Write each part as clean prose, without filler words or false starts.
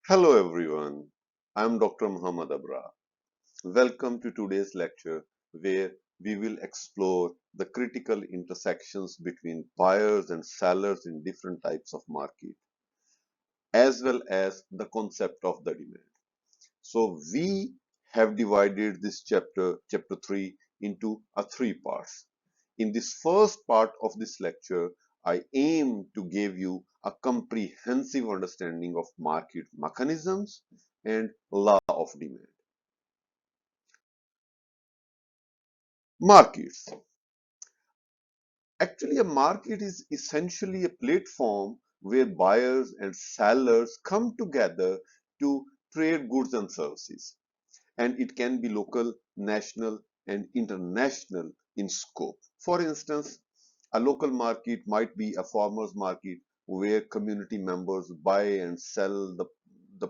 Hello everyone, I am Dr. Muhammad Abra. Welcome to today's lecture where we will explore the critical intersections between buyers and sellers in different types of market as well as the concept of the demand. So we have divided this chapter 3 into three parts. In this first part of this lecture, I aim to give you a comprehensive understanding of market mechanisms and law of demand. Markets. Actually, a market is essentially a platform where buyers and sellers come together to trade goods and services. And it can be local, national, and international in scope. For instance, a local market might be a farmers market where community members buy and sell the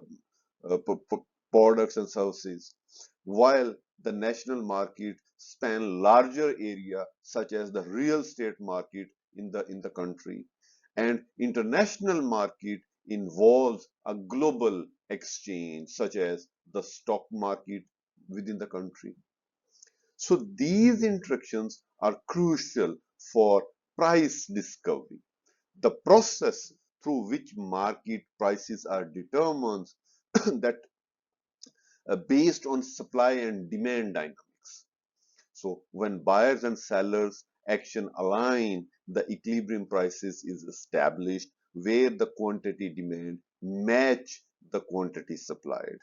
products and services, while the national market span larger area such as the real estate market in the country, and international market involves a global exchange such as the stock market within the country. So these interactions are crucial for price discovery. The process through which market prices are determined that based on supply and demand dynamics. So when buyers and sellers action align, the equilibrium prices is established where the quantity demand match the quantity supplied.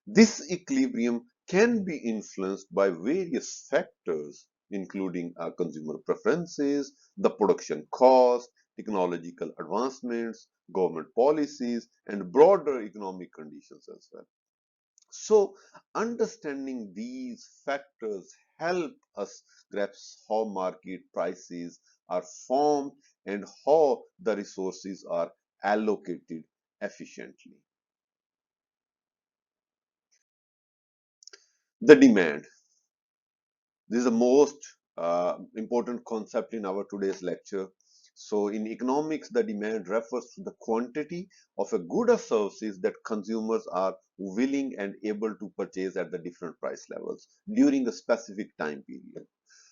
This equilibrium can be influenced by various factors, including consumer preferences, the production cost, technological advancements, government policies, and broader economic conditions as well. So, understanding these factors help us grasp how market prices are formed and how the resources are allocated efficiently. The demand. This is the most important concept in our today's lecture. So, in economics, the demand refers to the quantity of a good or services that consumers are willing and able to purchase at the different price levels during a specific time period.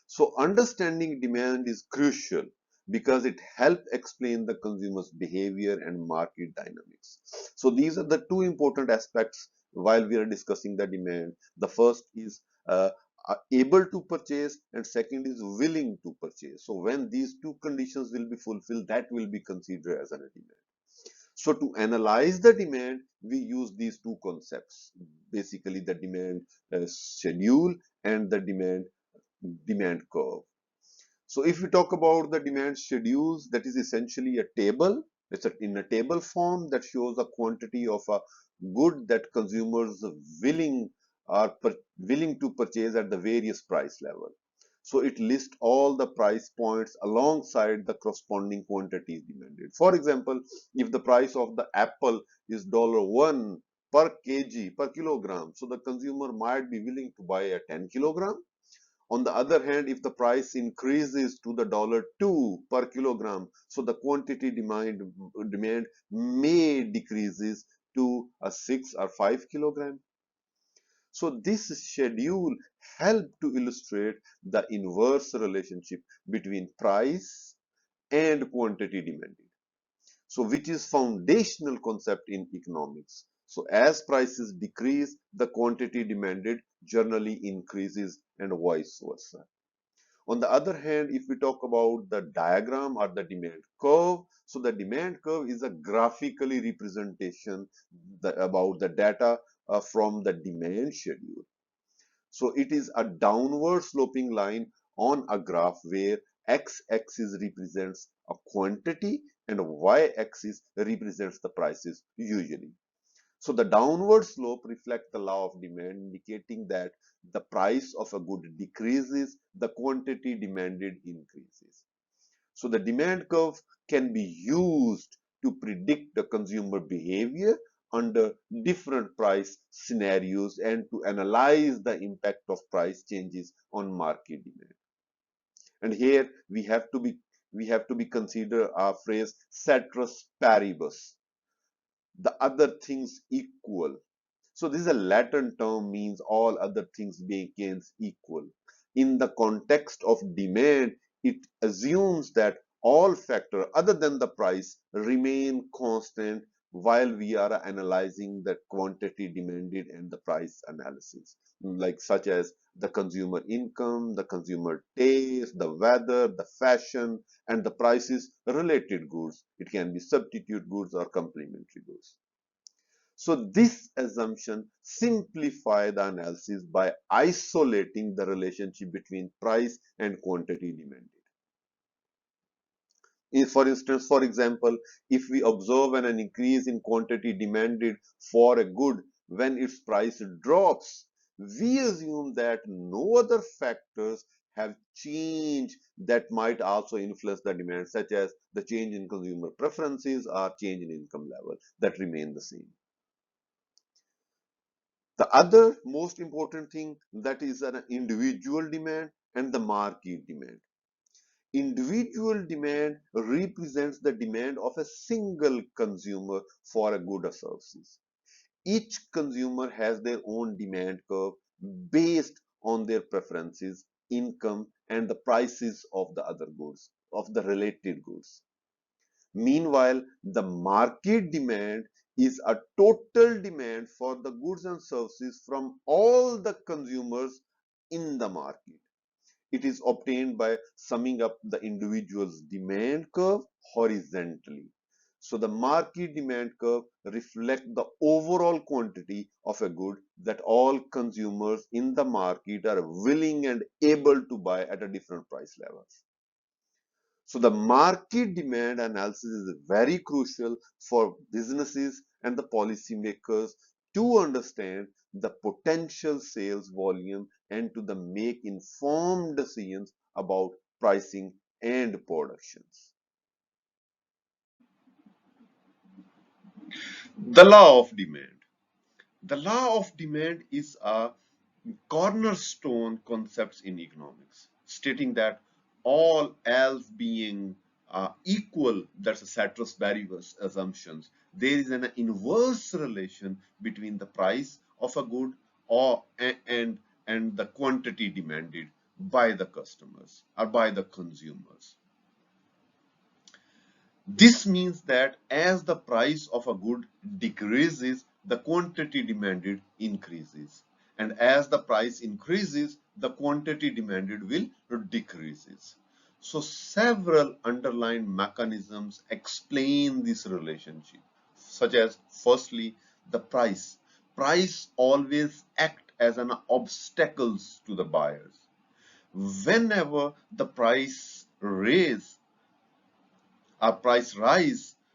So, understanding demand is crucial because it helps explain the consumer's behavior and market dynamics. So, these are the two important aspects while we are discussing the demand. The first is are able to purchase, and second is willing to purchase. So when these two conditions will be fulfilled, that will be considered as a demand. So to analyze the demand, we use these two concepts, basically the demand schedule and the demand curve. So if we talk about the demand schedules, that is essentially a table. It's in a table form that shows a quantity of a good that consumers willing to purchase at the various price level. So it lists all the price points alongside the corresponding quantities demanded. For example, if the price of the apple is $1 per kg per kilogram, so the consumer might be willing to buy a 10 kilogram. On the other hand, if the price increases to the $2 per kilogram, so the quantity demand may decreases to a 6 or 5 kilogram. So this schedule help to illustrate the inverse relationship between price and quantity demanded. So which is foundational concept in economics. So as prices decrease, the quantity demanded generally increases and vice versa. On the other hand, if we talk about the diagram or the demand curve, so the demand curve is a graphically representation about the data from the demand schedule. So it is a downward sloping line on a graph where x-axis represents a quantity and y-axis represents the prices usually. So the downward slope reflects the law of demand, indicating that the price of a good decreases, the quantity demanded increases. So the demand curve can be used to predict the consumer behavior under different price scenarios and to analyze the impact of price changes on market demand. And here we have to be we have to be consider our phrase ceteris paribus, the other things equal. So this is a Latin term, means all other things being equal. In the context of demand, it assumes that all factors other than the price remain constant while we are analyzing the quantity demanded and the price analysis, like such as the consumer income, the consumer taste, the weather, the fashion, and the prices related goods. It can be substitute goods or complementary goods. So this assumption simplify the analysis by isolating the relationship between price and quantity demanded. For instance, for example, if we observe an increase in quantity demanded for a good when its price drops, we assume that no other factors have changed that might also influence the demand, such as the change in consumer preferences or change in income level that remain the same. The other most important thing, that is an individual demand and the market demand. Individual demand represents the demand of a single consumer for a good or services. Each consumer has their own demand curve based on their preferences, income, and the prices of the other goods, of the related goods. Meanwhile, the market demand is a total demand for the goods and services from all the consumers in the market. It is obtained by summing up the individual's demand curve horizontally. So the market demand curve reflects the overall quantity of a good that all consumers in the market are willing and able to buy at a different price levels. So the market demand analysis is very crucial for businesses and the policymakers to understand the potential sales volume and to make informed decisions about pricing and productions. The law of demand. The law of demand is a cornerstone concepts in economics, stating that all else being equal, that's a ceteris paribus assumptions, there is an inverse relation between the price of a good or and the quantity demanded by the customers or by the consumers. This means that as the price of a good decreases, the quantity demanded increases. And as the price increases, the quantity demanded will decreases. So several underlying mechanisms explain this relationship, such as firstly, the price. Price always act as an obstacles to the buyers. Whenever the price rise,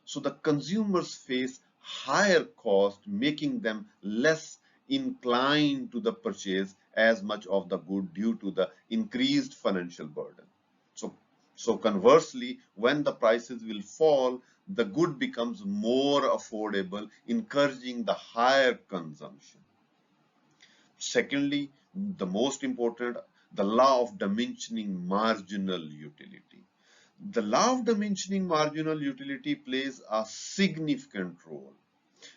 so the consumers face higher cost, making them less inclined to the purchase as much of the good due to the increased financial burden. So, so conversely, when the prices will fall, the good becomes more affordable, encouraging the higher consumption. Secondly, the most important, the law of diminishing marginal utility. The law of diminishing marginal utility plays a significant role.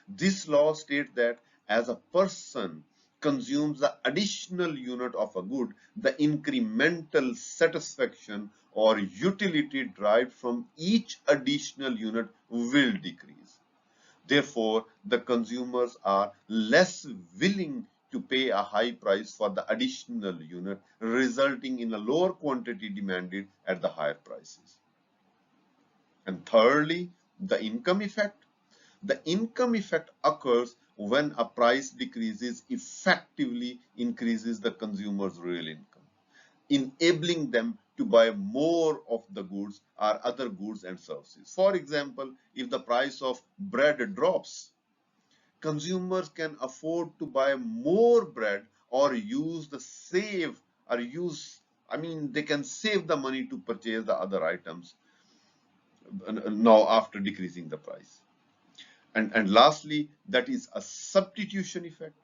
This law states that as a person consumes the additional unit of a good, the incremental satisfaction or utility derived from each additional unit will decrease. Therefore, the consumers are less willing to pay a high price for the additional unit, resulting in a lower quantity demanded at the higher prices. And thirdly, the income effect. The income effect occurs when a price decreases effectively increases the consumer's real income, enabling them to buy more of the goods or other goods and services. For example, if the price of bread drops, consumers can afford to buy more bread or use the save or use, I mean, they can save the money to purchase the other items now after decreasing the price. And lastly, that is a substitution effect.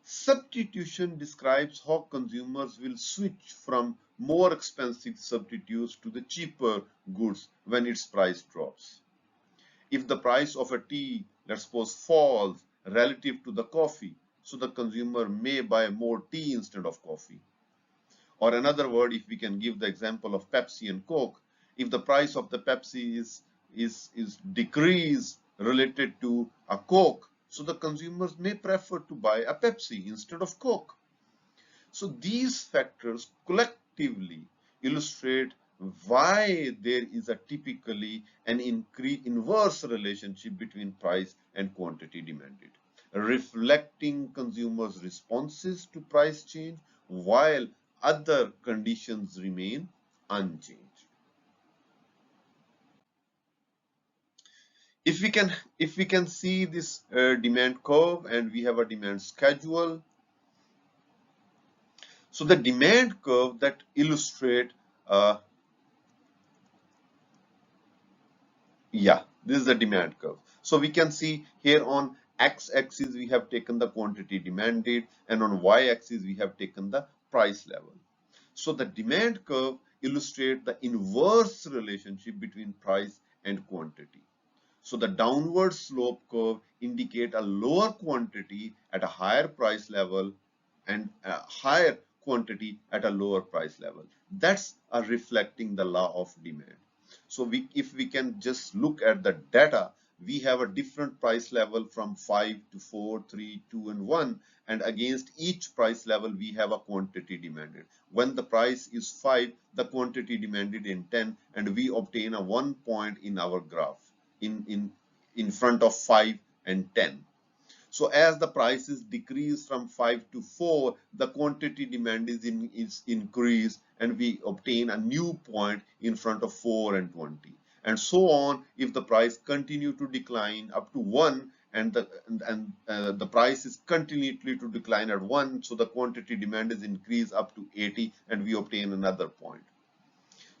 Substitution describes how consumers will switch from more expensive substitutes to the cheaper goods when its price drops. If the price of a tea, let's suppose, falls relative to the coffee, so the consumer may buy more tea instead of coffee. Or another word, if we can give the example of Pepsi and Coke, if the price of the Pepsi is decreased related to a Coke, so the consumers may prefer to buy a Pepsi instead of Coke. So these factors collectively illustrate why there is a typically an inverse relationship between price and quantity demanded, reflecting consumers' responses to price change while other conditions remain unchanged. If we can see this demand curve, and we have a demand schedule. So the demand curve that illustrate yeah, this is the demand curve. So we can see here on x-axis we have taken the quantity demanded, and on y-axis we have taken the price level. So the demand curve illustrates the inverse relationship between price and quantity. So the downward slope curve indicate a lower quantity at a higher price level and a higher quantity at a lower price level. That's reflecting the law of demand. So if we can just look at the data, we have a different price level from 5 to 4, 3, 2, and 1. And against each price level, we have a quantity demanded. When the price is 5, the quantity demanded in 10, and we obtain a 1 point in our graph in front of 5 and 10. So as the prices decrease from 5 to 4, the quantity demand is increased, and we obtain a new point in front of 4 and 20. And so on, if the price continue to decline up to 1, and the price is continually to decline at 1, so the quantity demand is increased up to 80, and we obtain another point.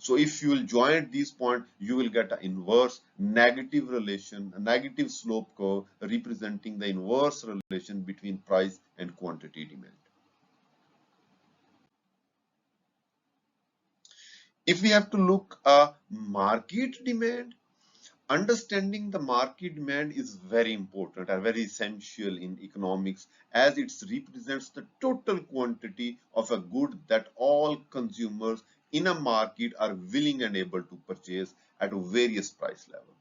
So if you will join these points, you will get an inverse negative relation, a negative slope curve representing the inverse relation between price and quantity demand. If we have to look at market demand, understanding the market demand is very important and very essential in economics, as it represents the total quantity of a good that all consumers in a market are willing and able to purchase at various price levels.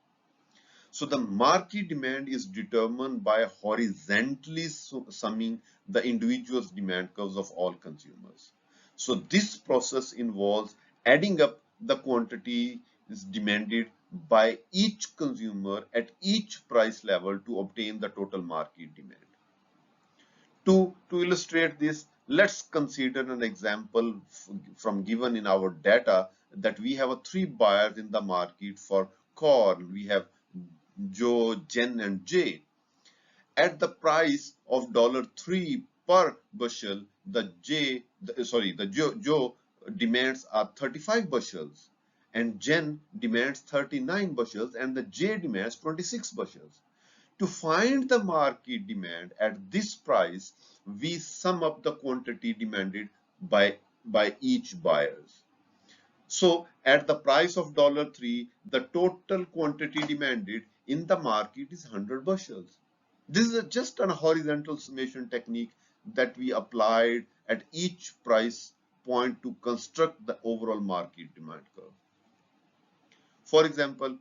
So the market demand is determined by horizontally summing the individual's demand curves of all consumers. So this process involves adding up the quantity is demanded by each consumer at each price level to obtain the total market demand. To illustrate this, let's consider an example from given in our data that we have 3 buyers in the market for corn. We have Joe, Jen, and Jay. At the price of $3 per bushel, the Joe demands are 35 bushels, and Jen demands 39 bushels, and the J demands 26 bushels. To find the market demand at this price, we sum up the quantity demanded by each buyers. So at the price of $3, the total quantity demanded in the market is 100 bushels. This is just a horizontal summation technique that we applied at each price point to construct the overall market demand curve. For example,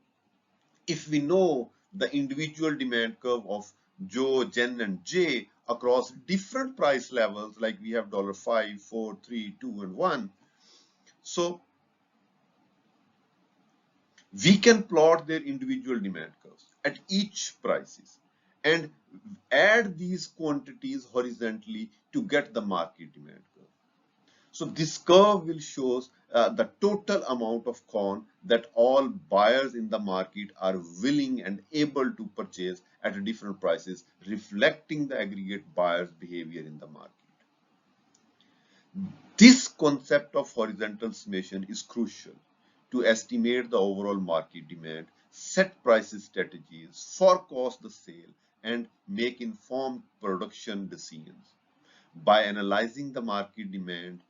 if we know the individual demand curve of Joe, Jen, and Jay across different price levels, like we have $5, 4, 3, 2, and 1, so we can plot their individual demand curves at each prices and add these quantities horizontally to get the market demand curve. So this curve will show the total amount of corn that all buyers in the market are willing and able to purchase at different prices, reflecting the aggregate buyers' behavior in the market. This concept of horizontal summation is crucial to estimate the overall market demand, set pricing strategies, forecast the sale, and make informed production decisions. By analyzing the market demand,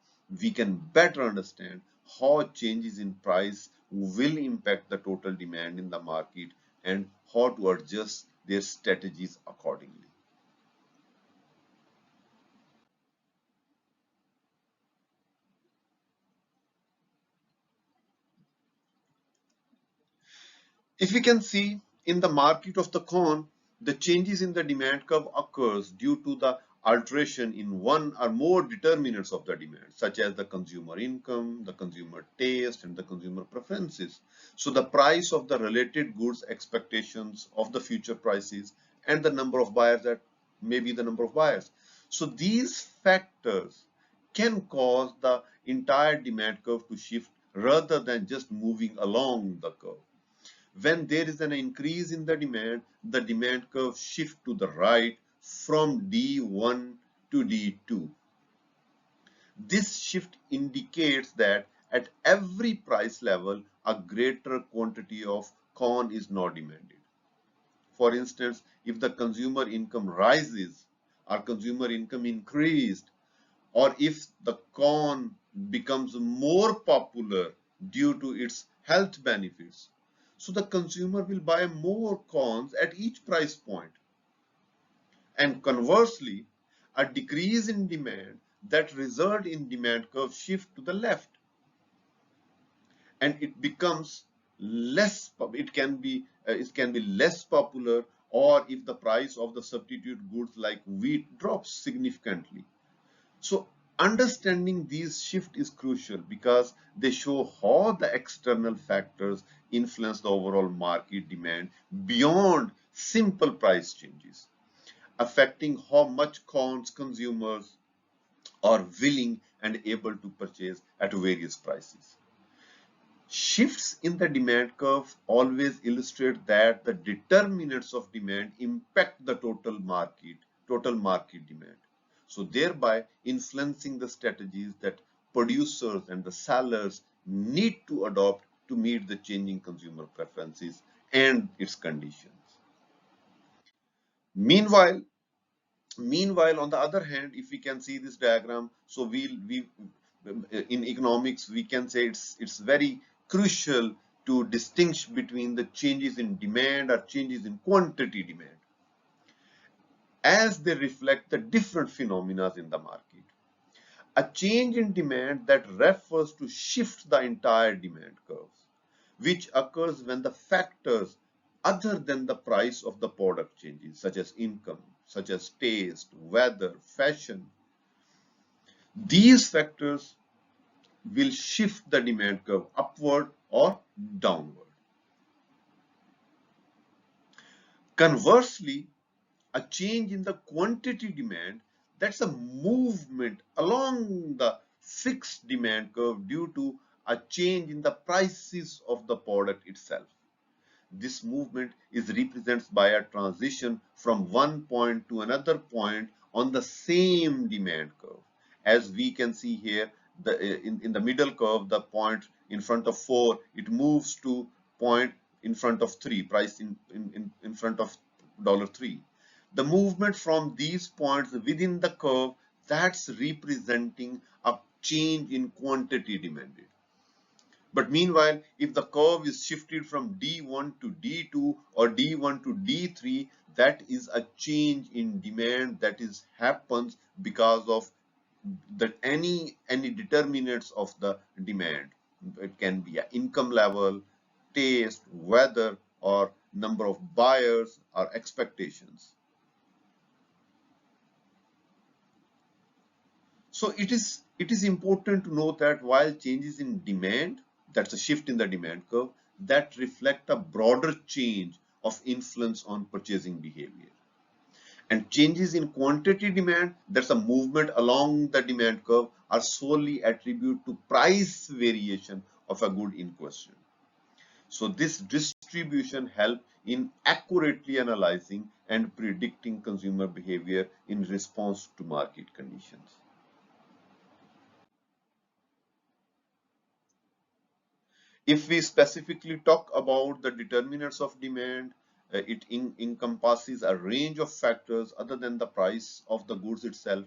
we can better understand how changes in price will impact the total demand in the market and how to adjust their strategies accordingly. If we can see in the market of the corn, the changes in the demand curve occurs due to the alteration in one or more determinants of the demand, such as the consumer income, the consumer taste, and the consumer preferences. So the price of the related goods expectations of the future prices and the number of buyers that may be the number of buyers. So these factors can cause the entire demand curve to shift rather than just moving along the curve. When there is an increase in the demand curve shift to the right from D1 to D2. This shift indicates that at every price level, a greater quantity of corn is now demanded. For instance, if the consumer income rises or consumer income increased, or if the corn becomes more popular due to its health benefits, so the consumer will buy more corns at each price point. And conversely, a decrease in demand that result in demand curve shift to the left, and it becomes less, it can be less popular, or if the price of the substitute goods like wheat drops significantly. So understanding these shifts is crucial because they show how the external factors influence the overall market demand beyond simple price changes, affecting how much corns consumers are willing and able to purchase at various prices. Shifts in the demand curve always illustrate that the determinants of demand impact the total market demand. So thereby influencing the strategies that producers and the sellers need to adopt to meet the changing consumer preferences and its conditions. Meanwhile, Meanwhile, on the other hand, if we can see this diagram, so we in economics we can say it's very crucial to distinguish between the changes in demand or changes in quantity demand, as they reflect the different phenomena in the market. A change in demand that refers to shift the entire demand curve, which occurs when the factors other than the price of the product changes, such as income, such as taste, weather, fashion. These factors will shift the demand curve upward or downward. Conversely, a change in the quantity demand, that's a movement along the fixed demand curve due to a change in the prices of the product itself. This movement is represented by a transition from one point to another point on the same demand curve. As we can see here, in the middle curve, the point in front of 4, it moves to point in front of 3, price in front of $3. The movement from these points within the curve, that's representing a change in quantity demanded. But meanwhile, if the curve is shifted from D1 to D2 or D1 to D3, that is a change in demand that happens because of any determinants of the demand. It can be an income level, taste, weather, or number of buyers or expectations. So it is important to note that while changes in demand, that's a shift in the demand curve, that reflect a broader change of influence on purchasing behavior. And changes in quantity demand, that's a movement along the demand curve, are solely attributed to price variation of a good in question. So this distribution helps in accurately analyzing and predicting consumer behavior in response to market conditions. If we specifically talk about the determinants of demand, it encompasses a range of factors other than the price of the goods itself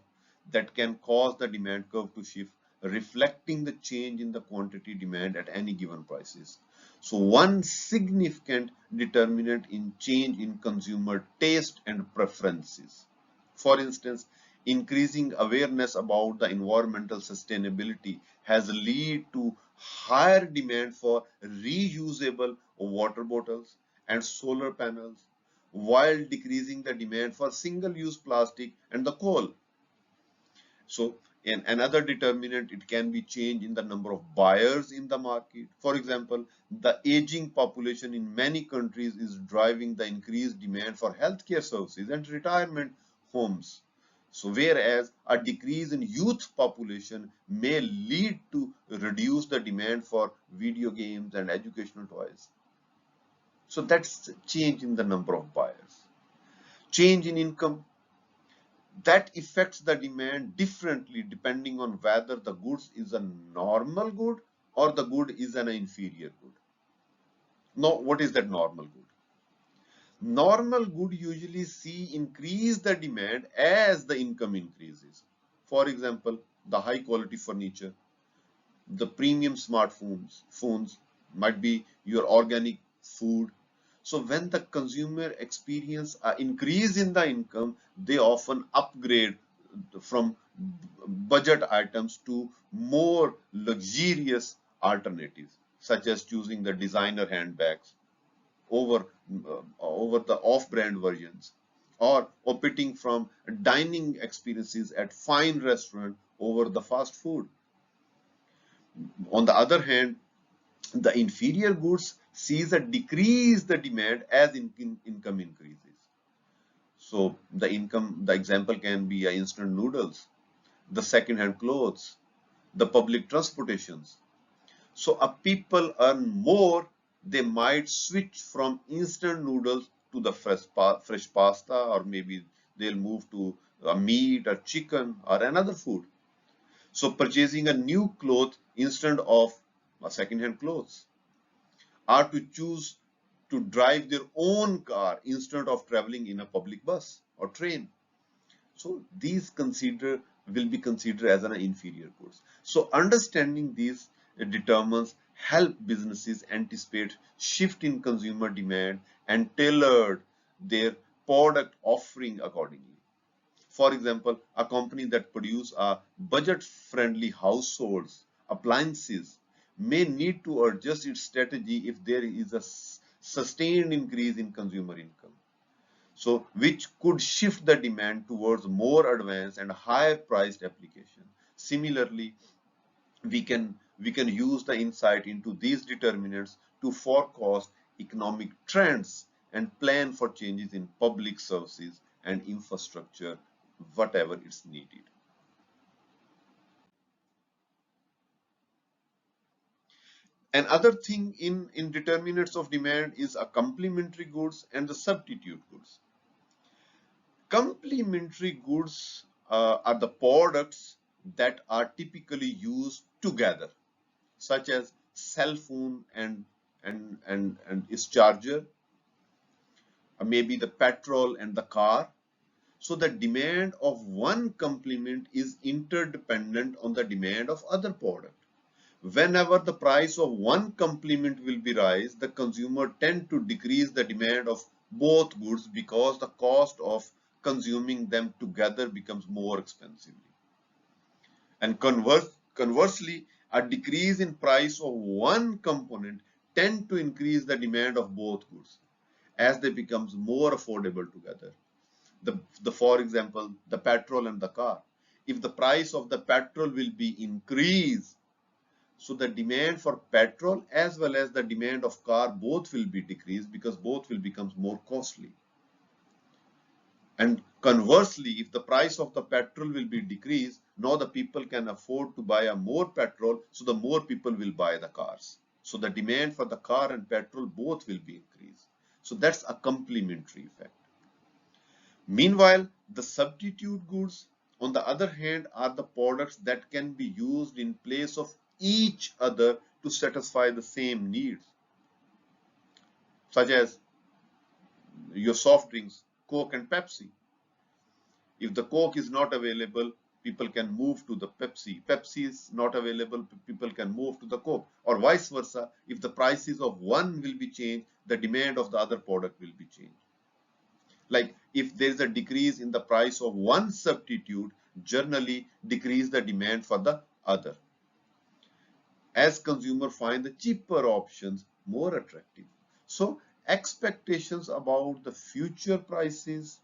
that can cause the demand curve to shift reflecting the change in the quantity demand at any given prices. So one significant determinant in change in consumer taste and preferences. For instance, increasing awareness about the environmental sustainability has led to higher demand for reusable water bottles and solar panels, while decreasing the demand for single-use plastic and the coal. So, and another determinant, it can be change in the number of buyers in the market. For example, the aging population in many countries is driving the increased demand for healthcare services and retirement homes. So, whereas a decrease in youth population may lead to reduce the demand for video games and educational toys. So that's change in the number of buyers. Change in income, that affects the demand differently depending on whether the goods is a normal good or the good is an inferior good. Now, what is that normal good? Normal good usually see increase the demand as the income increases. For example, the high quality furniture, the premium phones might be your organic food. So when the consumer experience an increase in the income, they often upgrade from budget items to more luxurious alternatives, such as choosing the designer handbags over over the off-brand versions, or opting from dining experiences at fine restaurant over the fast food. On the other hand, the inferior goods sees a decrease the demand as income increases. So the example can be instant noodles, the second-hand clothes, the public transportations. So a people earn more, they might switch from instant noodles to the fresh pasta, or maybe they'll move to a meat or chicken or another food. So purchasing a new cloth instead of a second-hand clothes, or to choose to drive their own car instead of traveling in a public bus or train. So these will be considered as an inferior goods. So understanding these determines help businesses anticipate shift in consumer demand and tailored their product offering accordingly. For example, a company that produces a budget-friendly households appliances may need to adjust its strategy if there is a sustained increase in consumer income. So, which could shift the demand towards more advanced and higher priced application. Similarly, we can use the insight into these determinants to forecast economic trends and plan for changes in public services and infrastructure, whatever is needed. Another thing in determinants of demand is a complementary goods and the substitute goods. Complementary goods are the products that are typically used together, such as cell phone and its charger, or maybe the petrol and the car. So the demand of one complement is interdependent on the demand of other product. Whenever the price of one complement will be rise, the consumer tend to decrease the demand of both goods because the cost of consuming them together becomes more expensive. And conversely, a decrease in price of one component tend to increase the demand of both goods as they becomes more affordable together. For example, the petrol and the car. If the price of the petrol will be increased, so the demand for petrol as well as the demand of car both will be decreased because both will become more costly. And conversely, if the price of the petrol will be decreased, now the people can afford to buy a more petrol, so the more people will buy the cars. So the demand for the car and petrol both will be increased. So that's a complementary effect. Meanwhile, the substitute goods, on the other hand, are the products that can be used in place of each other to satisfy the same needs, such as your soft drinks, Coke and Pepsi. If the Coke is not available, people can move to the Pepsi. Pepsi is not available, people can move to the Coke, or vice versa. If the prices of one will be changed, the demand of the other product will be changed. Like if there is a decrease in the price of one substitute, generally decrease the demand for the other, as consumers find the cheaper options more attractive. So expectations about the future prices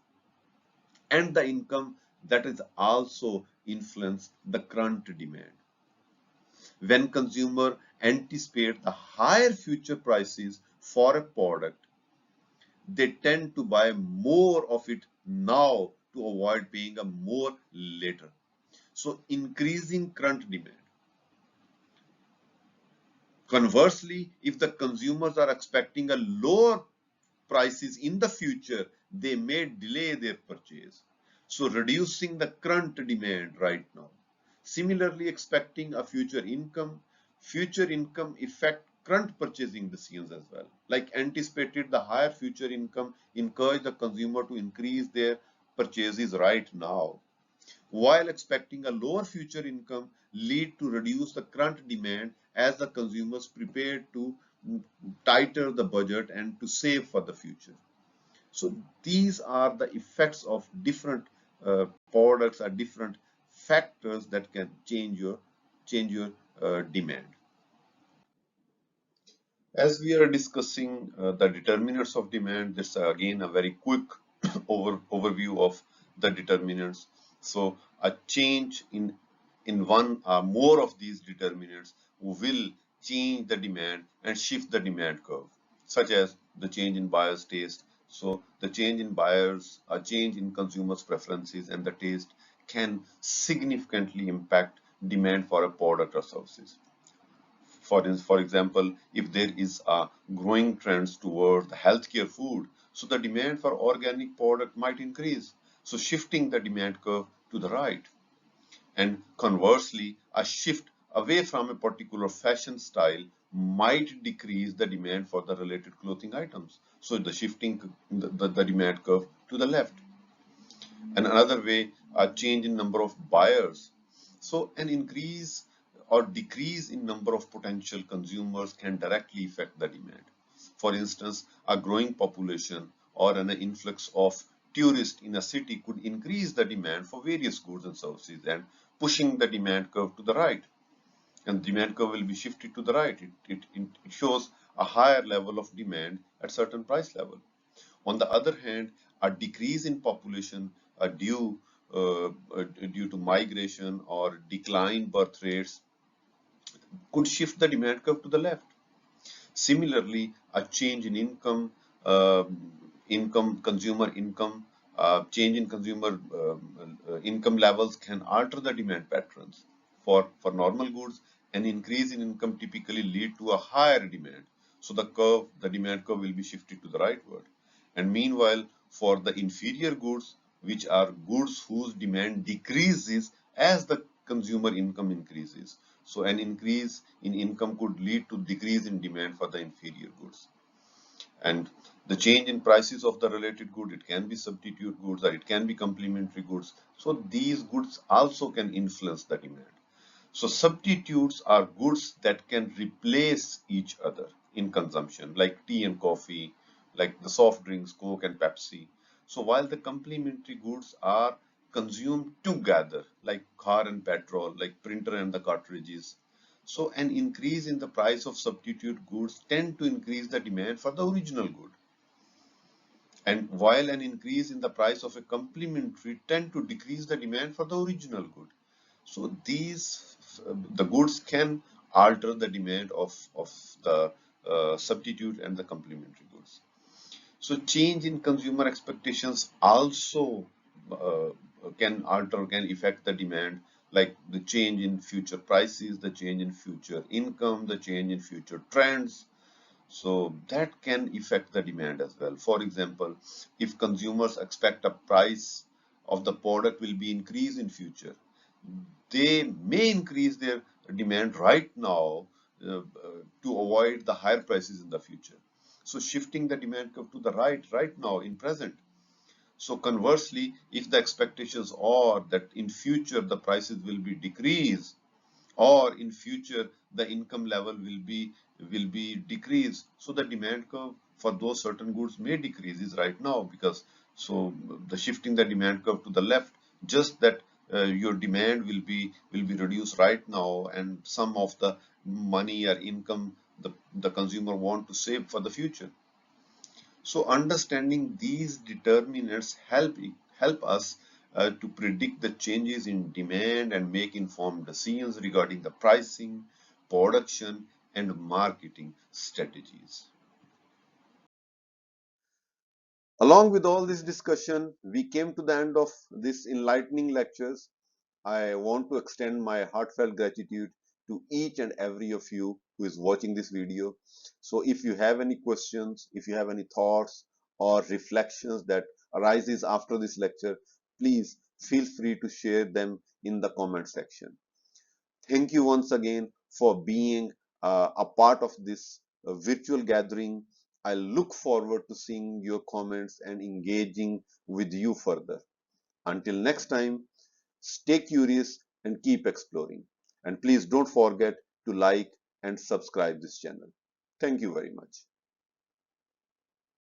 and the income, that is also influence the current demand. When consumer anticipate the higher future prices for a product, they tend to buy more of it now to avoid paying a more later. So increasing current demand. Conversely, if the consumers are expecting a lower prices in the future, they may delay their purchase. So reducing the current demand right now. Similarly, expecting a future income affect current purchasing decisions as well. Like anticipated, the higher future income encourage the consumer to increase their purchases right now, while expecting a lower future income lead to reduce the current demand as the consumers prepare to tighter the budget and to save for the future. So these are the effects of different products or different factors that can change your demand. As we are discussing the determinants of demand, this again a very quick overview of the determinants. So a change in one or more of these determinants will change the demand and shift the demand curve, such as the change in buyers' taste. So the change in buyers, a change in consumers' preferences and the taste can significantly impact demand for a product or services. For example, if there is a growing trends towards the healthcare food, so the demand for organic product might increase, so shifting the demand curve to the right. And conversely, a shift away from a particular fashion style might decrease the demand for the related clothing items. So the shifting the demand curve to the left. And another way, a change in number of buyers. So an increase or decrease in number of potential consumers can directly affect the demand. For instance, a growing population or an influx of tourists in a city could increase the demand for various goods and services and pushing the demand curve to the right. And the demand curve will be shifted to the right. It shows a higher level of demand at certain price level. On the other hand, a decrease in population due to migration or decline birth rates could shift the demand curve to the left. Similarly, a change in consumer income, change in consumer income levels can alter the demand patterns. For normal goods, an increase in income typically lead to a higher demand. So the demand curve will be shifted to the rightward. And meanwhile, for the inferior goods, which are goods whose demand decreases as the consumer income increases. So an increase in income could lead to decrease in demand for the inferior goods. And the change in prices of the related good, it can be substitute goods or it can be complementary goods. So these goods also can influence the demand. So substitutes are goods that can replace each other in consumption, like tea and coffee, like the soft drinks, Coke and Pepsi. So while the complementary goods are consumed together, like car and petrol, like printer and the cartridges. So an increase in the price of substitute goods tend to increase the demand for the original good. And while an increase in the price of a complementary tend to decrease the demand for the original good. So the goods can alter the demand of the substitute and the complementary goods. So change in consumer expectations also can affect the demand, like the change in future prices, the change in future income, the change in future trends. So that can affect the demand as well. For example, if consumers expect a price of the product will be increased in future, they may increase their demand right now to avoid the higher prices in the future. So shifting the demand curve to the right now in present. So conversely, if the expectations are that in future the prices will be decreased, or in future the income level will be decreased, so the demand curve for those certain goods may decrease is right now, because so the shifting the demand curve to the left, just that your demand will be reduced right now, and some of the money or income the consumer want to save for the future. So understanding these determinants help us to predict the changes in demand and make informed decisions regarding the pricing, production, and marketing strategies. Along with all this discussion, we came to the end of this enlightening lectures. I want to extend my heartfelt gratitude to each and every of you who is watching this video. So if you have any questions, if you have any thoughts or reflections that arises after this lecture, please feel free to share them in the comment section. Thank you once again for being a part of this virtual gathering. I look forward to seeing your comments and engaging with you further. Until next time, stay curious and keep exploring. And please don't forget to like and subscribe this channel. Thank you very much.